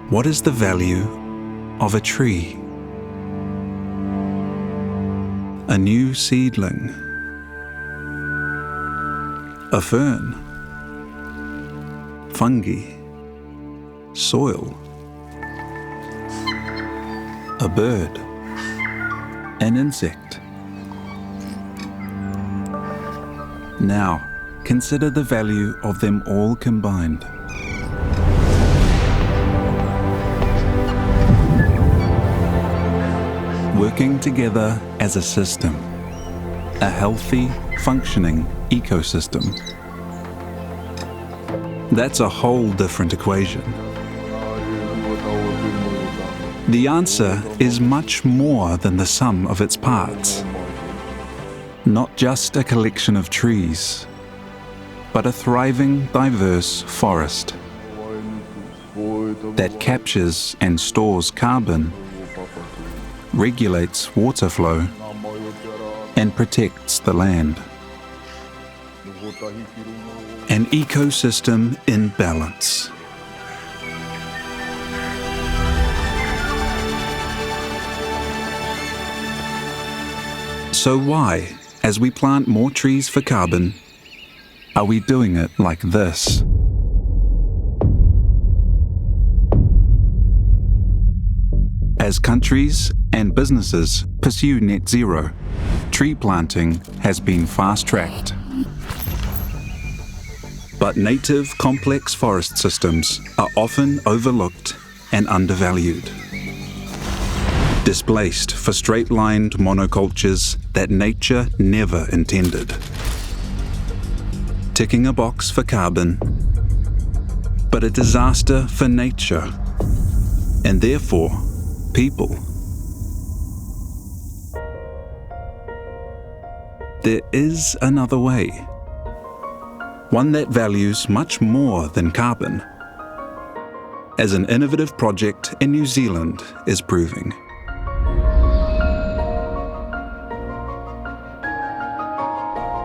What is the value of a tree? A new seedling, a fern, fungi, soil, a bird, an insect. Now, consider the value of them all combined. Working together as a system, a healthy, functioning ecosystem. That's a whole different equation. The answer is much more than the sum of its parts. Not just a collection of trees, but a thriving, diverse forest that captures and stores carbon, regulates water flow, and protects the land. An ecosystem in balance. So why, as we plant more trees for carbon, are we doing it like this? As countries and businesses pursue net zero, tree planting has been fast-tracked. But native complex forest systems are often overlooked and undervalued. Displaced for straight-lined monocultures that nature never intended. Ticking a box for carbon, but a disaster for nature, and therefore people. There is another way, one that values much more than carbon, as an innovative project in New Zealand is proving.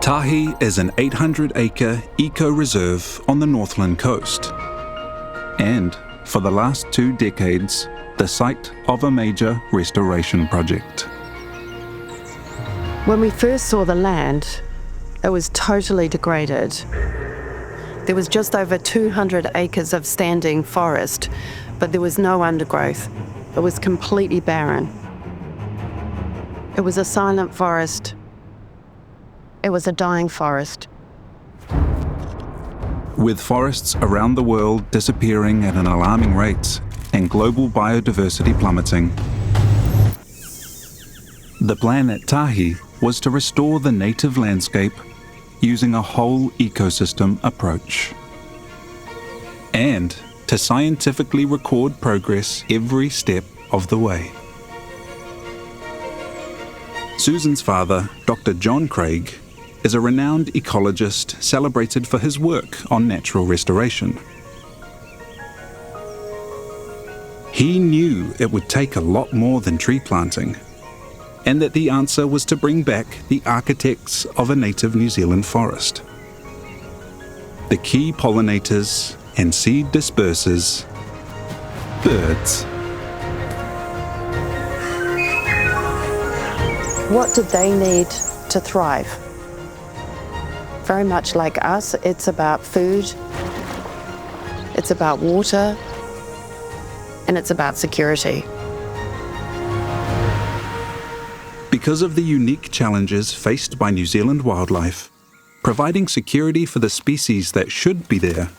Tahi is an 800-acre eco-reserve on the Northland coast, and for the last 2 decades, the site of a major restoration project. When we first saw the land, it was totally degraded. There was just over 200 acres of standing forest, but there was no undergrowth. It was completely barren. It was a silent forest. It was a dying forest. With forests around the world disappearing at an alarming rate and global biodiversity plummeting, the plan at Tahi was to restore the native landscape using a whole ecosystem approach, and to scientifically record progress every step of the way. Susan's father, Dr. John Craig, is a renowned ecologist celebrated for his work on natural restoration. He knew it would take a lot more than tree planting, and that the answer was to bring back the architects of a native New Zealand forest. The key pollinators and seed dispersers, birds. What did they need to thrive? Very much like us, it's about food, it's about water, and it's about security. Because of the unique challenges faced by New Zealand wildlife, providing security for the species that should be there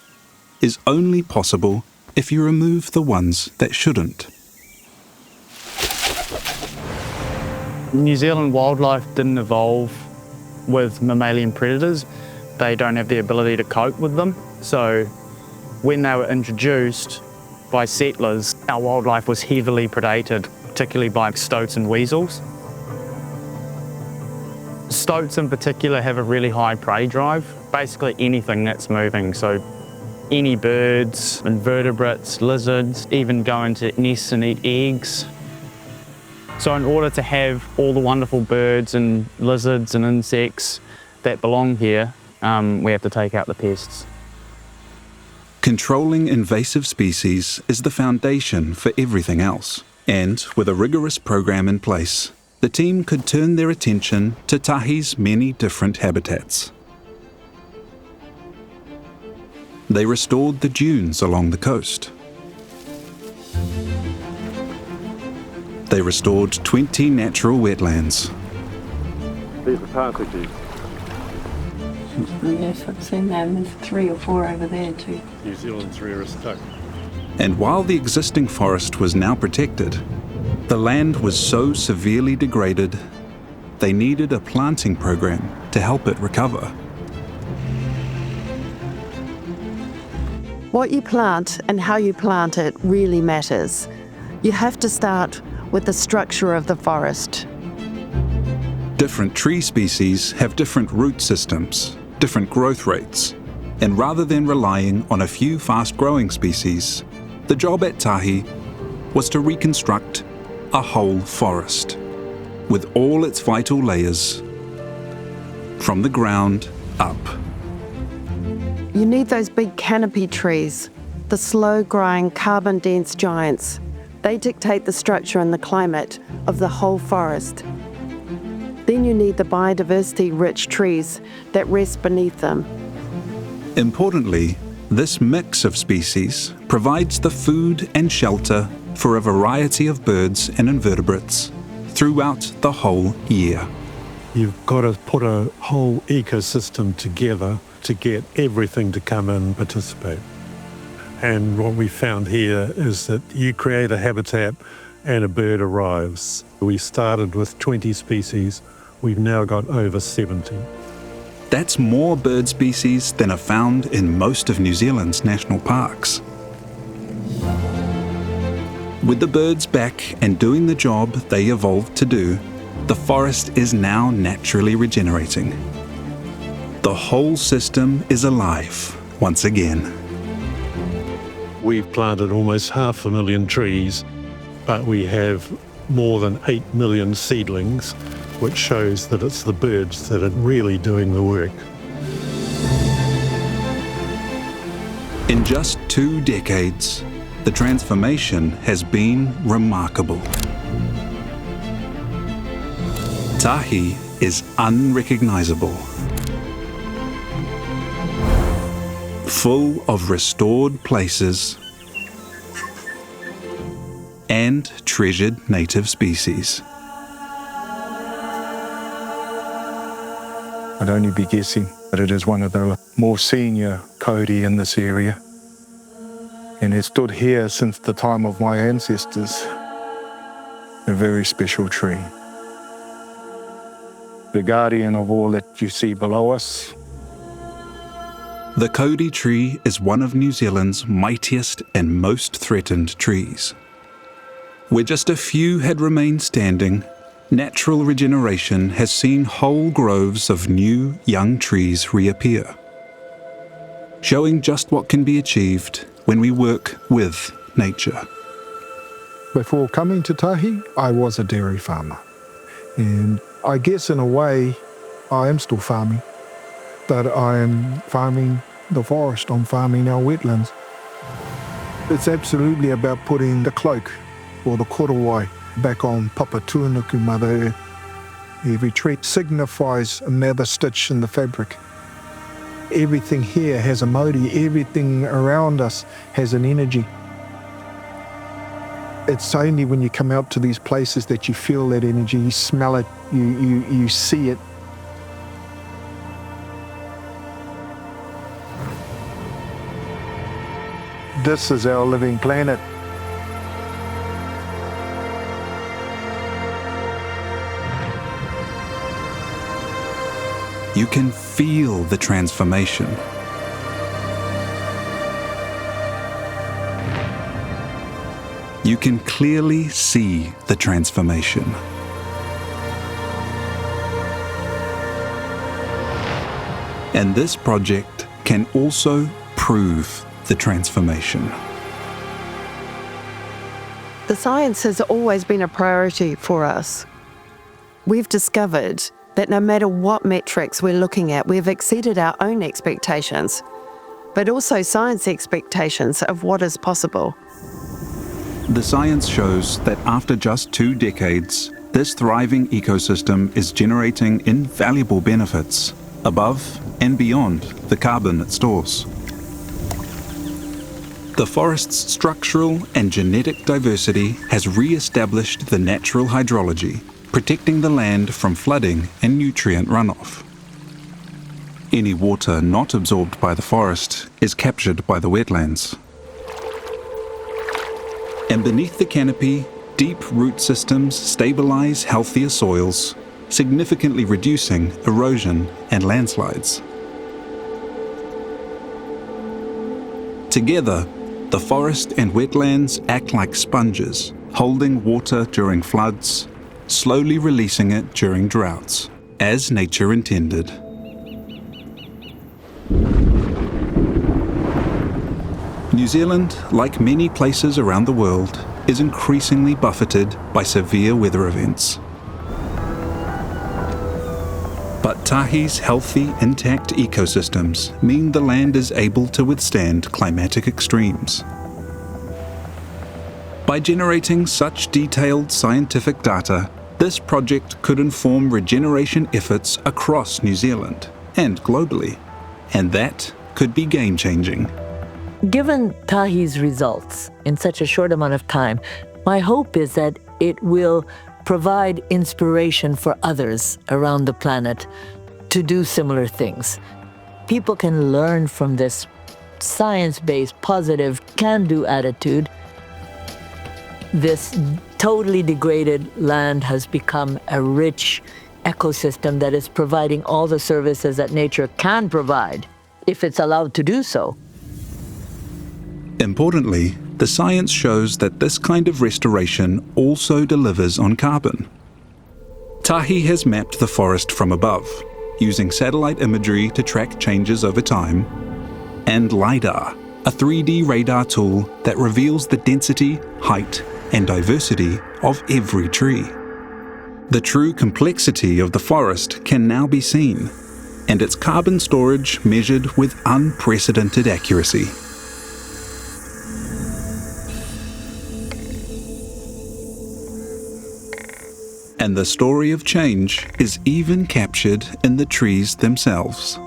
is only possible if you remove the ones that shouldn't. New Zealand wildlife didn't evolve with mammalian predators. They don't have the ability to cope with them. So when they were introduced by settlers, our wildlife was heavily predated, particularly by stoats and weasels. Stoats in particular have a really high prey drive, basically anything that's moving. So any birds, invertebrates, lizards, even go into nests and eat eggs. So in order to have all the wonderful birds and lizards and insects that belong here, we have to take out the pests. Controlling invasive species is the foundation for everything else, and with a rigorous program in place, the team could turn their attention to Tahi's many different habitats. They restored the dunes along the coast. They restored 20 natural wetlands. These are partridges. Yes, I've seen them. There's 3 or 4 over there too. New Zealand's rarest duck. And while the existing forest was now protected, the land was so severely degraded, they needed a planting program to help it recover. What you plant and how you plant it really matters. You have to start with the structure of the forest. Different tree species have different root systems, different growth rates, and rather than relying on a few fast-growing species, the job at Tahi was to reconstruct a whole forest, with all its vital layers, from the ground up. You need those big canopy trees, the slow-growing carbon-dense giants. They dictate the structure and the climate of the whole forest. Then you need the biodiversity-rich trees that rest beneath them. Importantly, this mix of species provides the food and shelter for a variety of birds and invertebrates throughout the whole year. You've got to put a whole ecosystem together to get everything to come and participate. And what we found here is that you create a habitat and a bird arrives. We started with 20 species. We've now got over 70. That's more bird species than are found in most of New Zealand's national parks. With the birds back and doing the job they evolved to do, the forest is now naturally regenerating. The whole system is alive once again. We've planted almost 500,000 trees, but we have more than 8 million seedlings, which shows that it's the birds that are really doing the work. In just 2 decades, the transformation has been remarkable. Tahi is unrecognisable, full of restored places and treasured native species. I'd only be guessing that it is one of the more senior Kauri in this area, and has stood here since the time of my ancestors. A very special tree. The guardian of all that you see below us. The Kauri tree is one of New Zealand's mightiest and most threatened trees. Where just a few had remained standing, natural regeneration has seen whole groves of new young trees reappear, showing just what can be achieved when we work with nature. Before coming to Tahi, I was a dairy farmer. And I guess in a way, I am still farming. But I am farming the forest, I'm farming our wetlands. It's absolutely about putting the cloak or the korowai back on Papa Tuanuku, Mother Earth. Every tree signifies another stitch in the fabric. Everything here has a mauri, everything around us has an energy. It's only when you come out to these places that you feel that energy, you smell it, you see it. This is our living planet. You can feel the transformation. You can clearly see the transformation. And this project can also prove the transformation. The science has always been a priority for us. We've discovered that no matter what metrics we're looking at, we've exceeded our own expectations. but also science expectations of what is possible. The science shows that after just 2 decades, this thriving ecosystem is generating invaluable benefits above and beyond the carbon it stores. The forest's structural and genetic diversity has re-established the natural hydrology, protecting the land from flooding and nutrient runoff. Any water not absorbed by the forest is captured by the wetlands. And beneath the canopy, deep root systems stabilize healthier soils, significantly reducing erosion and landslides. Together, the forest and wetlands act like sponges, holding water during floods, slowly releasing it during droughts, as nature intended. New Zealand, like many places around the world, is increasingly buffeted by severe weather events. But Tahi's healthy, intact ecosystems mean the land is able to withstand climatic extremes. By generating such detailed scientific data, this project could inform regeneration efforts across New Zealand and globally, and that could be game-changing. Given Tahi's results in such a short amount of time, my hope is that it will provide inspiration for others around the planet to do similar things. People can learn from this science-based, positive, can-do attitude. This totally degraded land has become a rich ecosystem that is providing all the services that nature can provide, if it's allowed to do so. Importantly, the science shows that this kind of restoration also delivers on carbon. Tahi has mapped the forest from above, using satellite imagery to track changes over time, and LiDAR, a 3D radar tool that reveals the density, height, and diversity of every tree. The true complexity of the forest can now be seen, and its carbon storage measured with unprecedented accuracy. And the story of change is even captured in the trees themselves.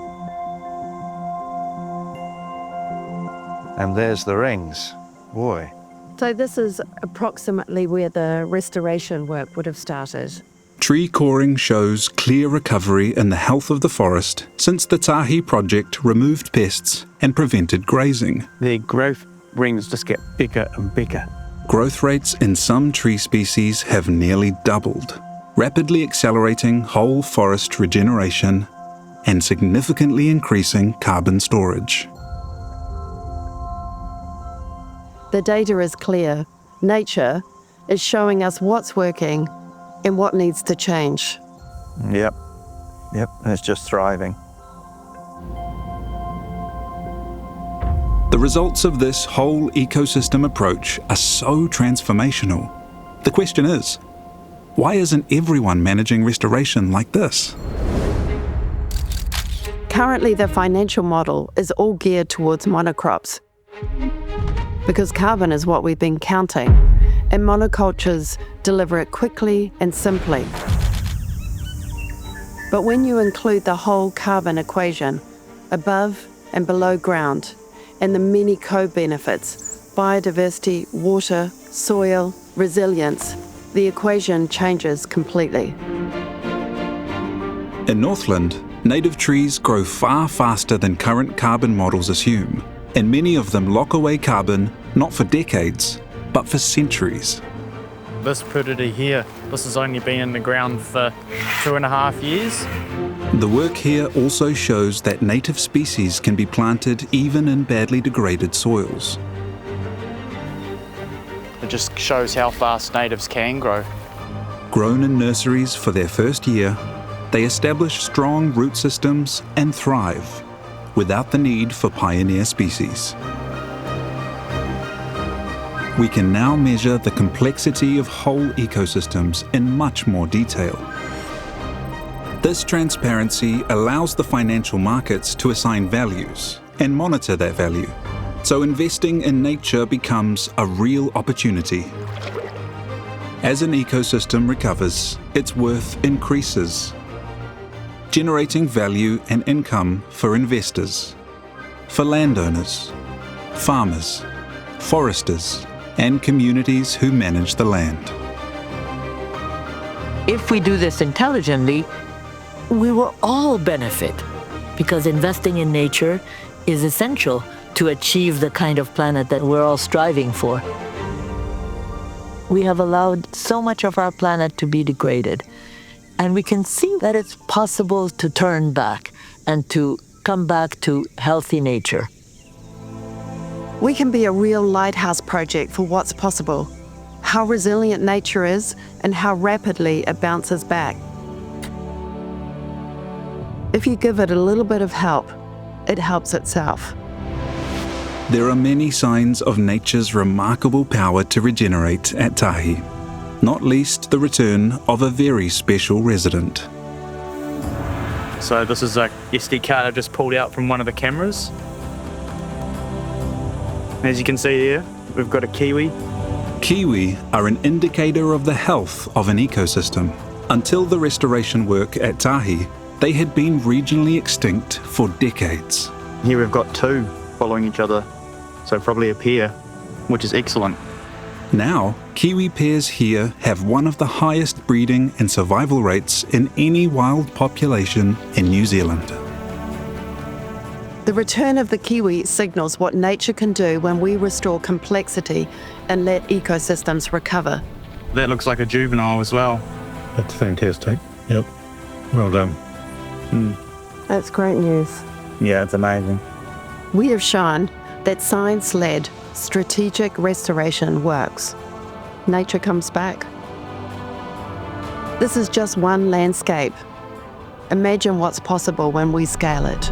And there's the rings. Boy. So this is approximately where the restoration work would have started. Tree coring shows clear recovery in the health of the forest since the Tahi project removed pests and prevented grazing. The growth rings just get bigger and bigger. Growth rates in some tree species have nearly doubled, rapidly accelerating whole forest regeneration and significantly increasing carbon storage. The data is clear. Nature is showing us what's working and what needs to change. Yep, and it's just thriving. The results of this whole ecosystem approach are so transformational. The question is, why isn't everyone managing restoration like this? Currently, the financial model is all geared towards monocrops, because carbon is what we've been counting, and monocultures deliver it quickly and simply. But when you include the whole carbon equation, above and below ground, and the many co-benefits, biodiversity, water, soil, resilience, the equation changes completely. In Northland, native trees grow far faster than current carbon models assume, and many of them lock away carbon not for decades, but for centuries. This purity here, this has only been in the ground for 2.5 years. The work here also shows that native species can be planted even in badly degraded soils. It just shows how fast natives can grow. Grown in nurseries for their first year, they establish strong root systems and thrive without the need for pioneer species. We can now measure the complexity of whole ecosystems in much more detail. This transparency allows the financial markets to assign values, and monitor that value. So investing in nature becomes a real opportunity. As an ecosystem recovers, its worth increases, generating value and income for investors, for landowners, farmers, foresters, and communities who manage the land. If we do this intelligently, we will all benefit, because investing in nature is essential to achieve the kind of planet that we're all striving for. We have allowed so much of our planet to be degraded, and we can see that it's possible to turn back and to come back to healthy nature. We can be a real lighthouse project for what's possible, how resilient nature is, and how rapidly it bounces back. If you give it a little bit of help, it helps itself. There are many signs of nature's remarkable power to regenerate at Tahi, not least the return of a very special resident. So this is a SD card I just pulled out from one of the cameras. As you can see here, we've got a kiwi. Kiwi are an indicator of the health of an ecosystem. Until the restoration work at Tahi, they had been regionally extinct for decades. Here we've got two following each other, so probably a pair, which is excellent. Now, kiwi pairs here have one of the highest breeding and survival rates in any wild population in New Zealand. The return of the kiwi signals what nature can do when we restore complexity and let ecosystems recover. That looks like a juvenile as well. That's fantastic. Yep. Well done. That's great news. Yeah, it's amazing. We have shown that science-led strategic restoration works. Nature comes back. This is just one landscape. Imagine what's possible when we scale it.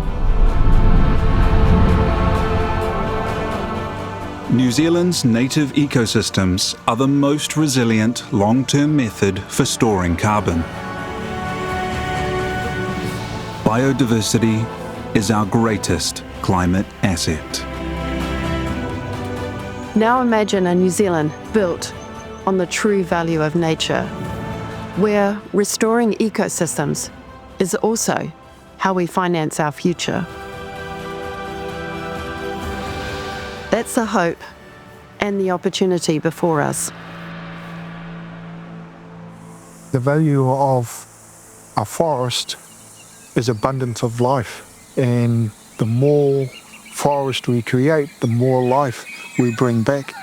New Zealand's native ecosystems are the most resilient long-term method for storing carbon. Biodiversity is our greatest climate asset. Now imagine a New Zealand built on the true value of nature, where restoring ecosystems is also how we finance our future. That's the hope and the opportunity before us. The value of a forest is abundance of life, and the more forest we create, the more life we bring back.